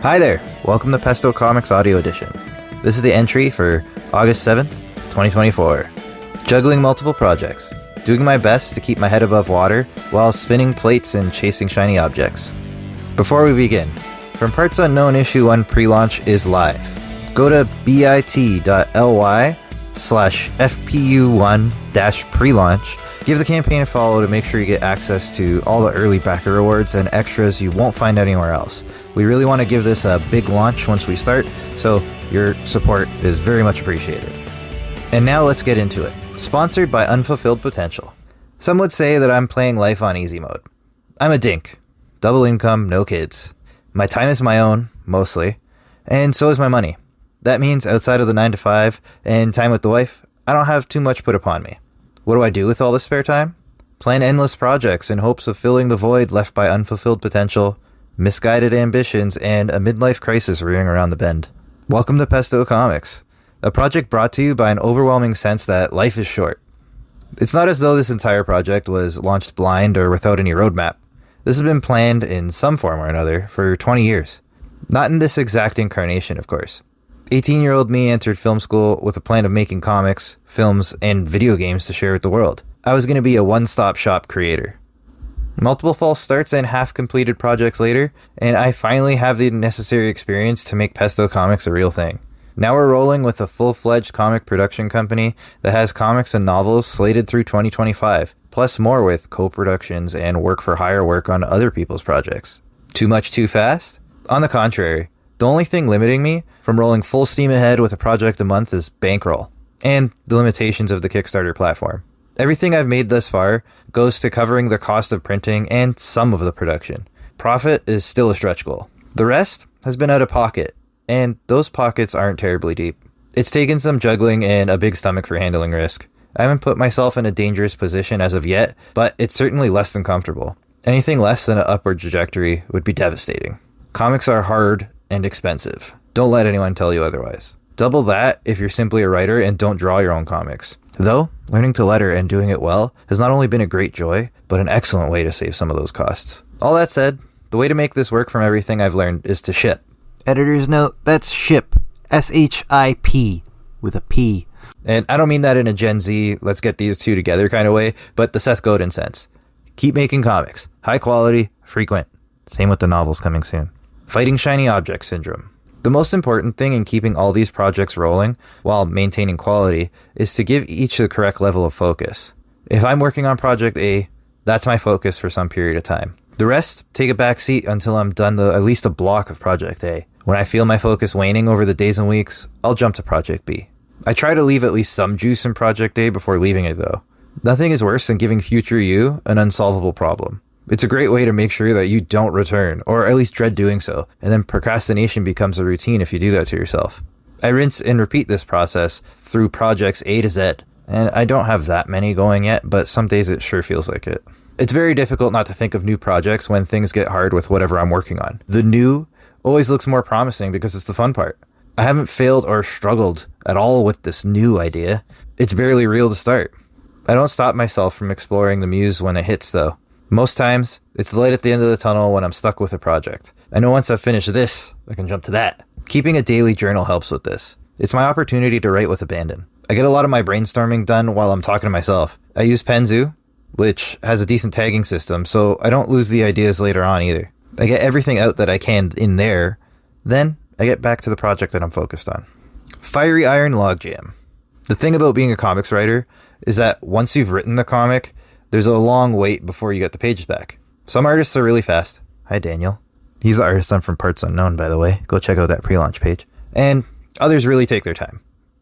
Hi there! Welcome to Pesto Comics Audio Edition. This is the entry for August 7th, 2024. Juggling multiple projects, doing my best to keep my head above water while spinning plates and chasing shiny objects. Before we begin, From Parts Unknown Issue 1 pre-launch is live. Go to bit.ly/FPU1-pre-launch. Give the campaign a follow to make sure you get access to all the early backer rewards and extras you won't find anywhere else. We really want to give this a big launch once we start, so your support is very much appreciated. And now let's get into it. Sponsored by Unfulfilled Potential. Some would say that I'm playing life on easy mode. I'm a dink. Double income, no kids. My time is my own, mostly, and so is my money. That means outside of the 9 to 5 and time with the wife, I don't have too much put upon me. What do I do with all this spare time? Plan endless projects in hopes of filling the void left by unfulfilled potential, misguided ambitions, and a midlife crisis rearing around the bend. Welcome to Pesto Comics, a project brought to you by an overwhelming sense that life is short. It's not as though this entire project was launched blind or without any roadmap. This has been planned in some form or another for 20 years. Not in this exact incarnation, of course. 18-year-old me entered film school with a plan of making comics, films, and video games to share with the world. I was going to be a one-stop shop creator. Multiple false starts and half-completed projects later, and I finally have the necessary experience to make Pesto Comics a real thing. Now we're rolling with a full-fledged comic production company that has comics and novels slated through 2025, plus more with co-productions and work-for-hire work on other people's projects. Too much too fast? On the contrary. The only thing limiting me from rolling full steam ahead with a project a month is bankroll, and the limitations of the Kickstarter platform. Everything I've made thus far goes to covering the cost of printing and some of the production. Profit is still a stretch goal. The rest has been out of pocket, and those pockets aren't terribly deep. It's taken some juggling and a big stomach for handling risk. I haven't put myself in a dangerous position as of yet, but it's certainly less than comfortable. Anything less than an upward trajectory would be devastating. Comics are hard and expensive. Don't let anyone tell you otherwise. Double that if you're simply a writer and don't draw your own comics. Though, learning to letter and doing it well has not only been a great joy, but an excellent way to save some of those costs. All that said, the way to make this work from everything I've learned is to ship. Editor's note, that's ship. S-H-I-P with a P. And I don't mean that in a Gen Z, let's get these two together kind of way, but the Seth Godin sense. Keep making comics. High quality, frequent. Same with the novels coming soon. Fighting shiny object syndrome. The most important thing in keeping all these projects rolling while maintaining quality is to give each the correct level of focus. If I'm working on Project A, that's my focus for some period of time. The rest take a back seat until I'm done at least a block of Project A. When I feel my focus waning over the days and weeks, I'll jump to Project B. I try to leave at least some juice in Project A before leaving it though. Nothing is worse than giving future you an unsolvable problem. It's a great way to make sure that you don't return, or at least dread doing so, and then procrastination becomes a routine if you do that to yourself. I rinse and repeat this process through projects A to Z, and I don't have that many going yet, but some days it sure feels like it. It's very difficult not to think of new projects when things get hard with whatever I'm working on. The new always looks more promising because it's the fun part. I haven't failed or struggled at all with this new idea. It's barely real to start. I don't stop myself from exploring the muse when it hits though. Most times, it's the light at the end of the tunnel when I'm stuck with a project. I know once I've finished this, I can jump to that. Keeping a daily journal helps with this. It's my opportunity to write with abandon. I get a lot of my brainstorming done while I'm talking to myself. I use Penzu, which has a decent tagging system, so I don't lose the ideas later on either. I get everything out that I can in there, then I get back to the project that I'm focused on. Fiery Iron Logjam. The thing about being a comics writer is that once you've written the comic, there's a long wait before you get the pages back. Some artists are really fast. Hi, Daniel. He's the artist on From Parts Unknown, by the way. Go check out that pre-launch page. And others really take their time.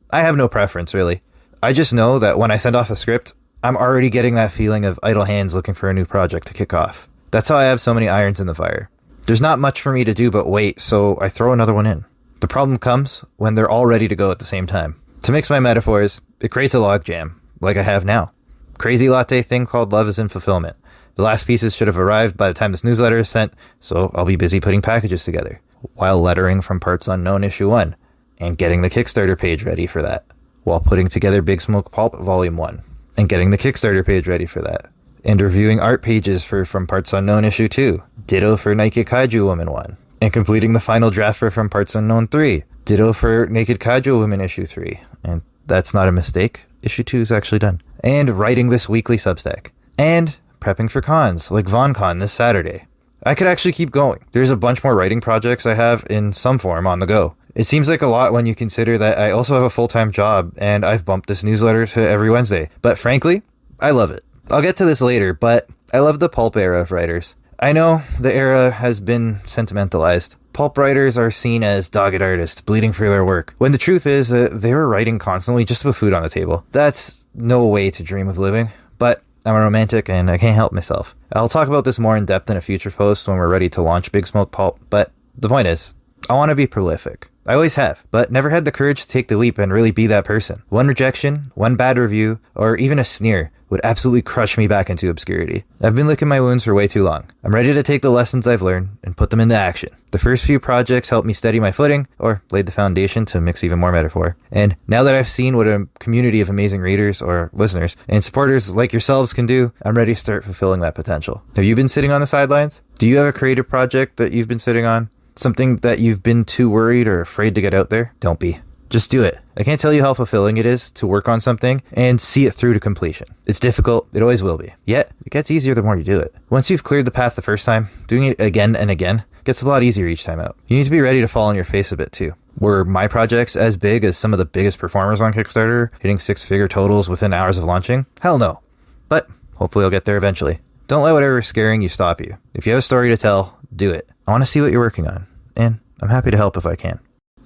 I have no preference, really. I just know that when I send off a script, I'm already getting that feeling of idle hands looking for a new project to kick off. That's how I have so many irons in the fire. There's not much for me to do but wait, so I throw another one in. The problem comes when they're all ready to go at the same time. To mix my metaphors, it creates a logjam, like I have now. Crazy latte thing called love is in fulfillment. The last pieces should have arrived by the time this newsletter is sent, so I'll be busy putting packages together, while lettering From Parts Unknown Issue 1, and getting the Kickstarter page ready for that, while putting together Big Smoke Pulp Volume 1, and getting the Kickstarter page ready for that, and reviewing art pages for From Parts Unknown Issue 2, ditto for Nike Kaiju Woman 1, and completing the final draft for From Parts Unknown 3. Ditto for Naked Kaiju Women issue 3, and that's not a mistake. Issue 2 is actually done. And writing this weekly Substack. And prepping for cons, like VonCon this Saturday. I could actually keep going. There's a bunch more writing projects I have in some form on the go. It seems like a lot when you consider that I also have a full-time job and I've bumped this newsletter to every Wednesday. But frankly, I love it. I'll get to this later, but I love the pulp era of writers. I know the era has been sentimentalized. Pulp writers are seen as dogged artists, bleeding for their work, when the truth is that they were writing constantly just to put food on the table. That's no way to dream of living, but I'm a romantic and I can't help myself. I'll talk about this more in depth in a future post when we're ready to launch Big Smoke Pulp, but the point is, I want to be prolific. I always have, but never had the courage to take the leap and really be that person. One rejection, one bad review, or even a sneer would absolutely crush me back into obscurity. I've been licking my wounds for way too long. I'm ready to take the lessons I've learned and put them into action. The first few projects helped me steady my footing, or laid the foundation to mix even more metaphor. And now that I've seen what a community of amazing readers or listeners and supporters like yourselves can do, I'm ready to start fulfilling that potential. Have you been sitting on the sidelines? Do you have a creative project that you've been sitting on? Something that you've been too worried or afraid to get out there? Don't be. Just do it. I can't tell you how fulfilling it is to work on something and see it through to completion. It's difficult. It always will be. Yet, it gets easier the more you do it. Once you've cleared the path the first time, doing it again and again gets a lot easier each time out. You need to be ready to fall on your face a bit too. Were my projects as big as some of the biggest performers on Kickstarter, hitting 6-figure totals within hours of launching? Hell no. But hopefully I'll get there eventually. Don't let whatever is scaring you stop you. If you have a story to tell, do it. I want to see what you're working on, and I'm happy to help if I can.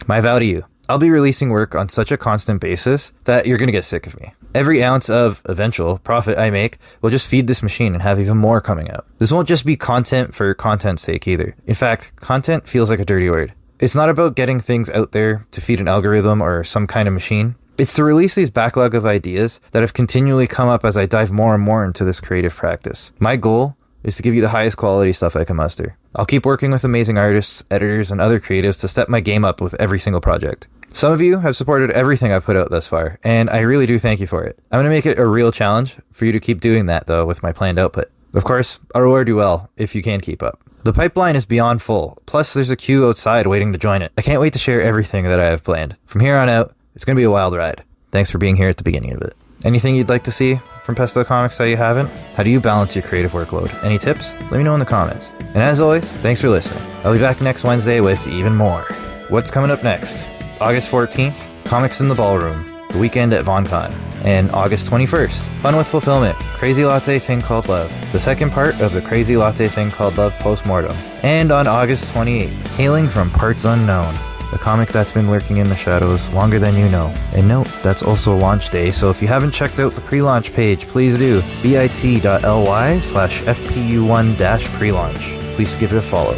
My vow to you. I'll be releasing work on such a constant basis that you're going to get sick of me. Every ounce of eventual profit I make will just feed this machine and have even more coming out. This won't just be content for content's sake either. In fact, content feels like a dirty word. It's not about getting things out there to feed an algorithm or some kind of machine. It's to release these backlog of ideas that have continually come up as I dive more and more into this creative practice. My goal is to give you the highest quality stuff I can muster. I'll keep working with amazing artists, editors, and other creatives to step my game up with every single project. Some of you have supported everything I've put out thus far, and I really do thank you for it. I'm going to make it a real challenge for you to keep doing that, though, with my planned output. Of course, I'll reward you well if you can keep up. The pipeline is beyond full, plus there's a queue outside waiting to join it. I can't wait to share everything that I have planned. From here on out, it's going to be a wild ride. Thanks for being here at the beginning of it. Anything you'd like to see from Pesto Comics that you haven't? How do you balance your creative workload? Any tips? Let me know in the comments. And as always, thanks for listening. I'll be back next Wednesday with even more. What's coming up next? August 14th, Comics in the Ballroom, the weekend at VonCon. And August 21st, Fun with Fulfillment, Crazy Latte Thing Called Love, the second part of the Crazy Latte Thing Called Love postmortem. And on August 28th, Hailing from Parts Unknown, the comic that's been lurking in the shadows longer than you know. And note, that's also launch day, so if you haven't checked out the pre-launch page, please do. bit.ly/FPU1-pre-launch. Please give it a follow.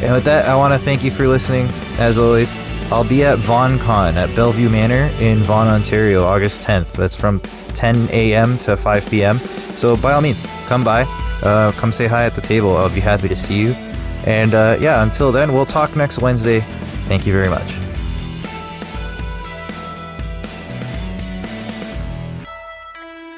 And with that, I want to thank you for listening. As always, I'll be at VonCon at Bellevue Manor in Vaughan, Ontario, August 10th. That's from 10 a.m. to 5 p.m. So by all means, come by. Come say hi at the table. I'll be happy to see you. And yeah, until then, we'll talk next Wednesday. Thank you very much.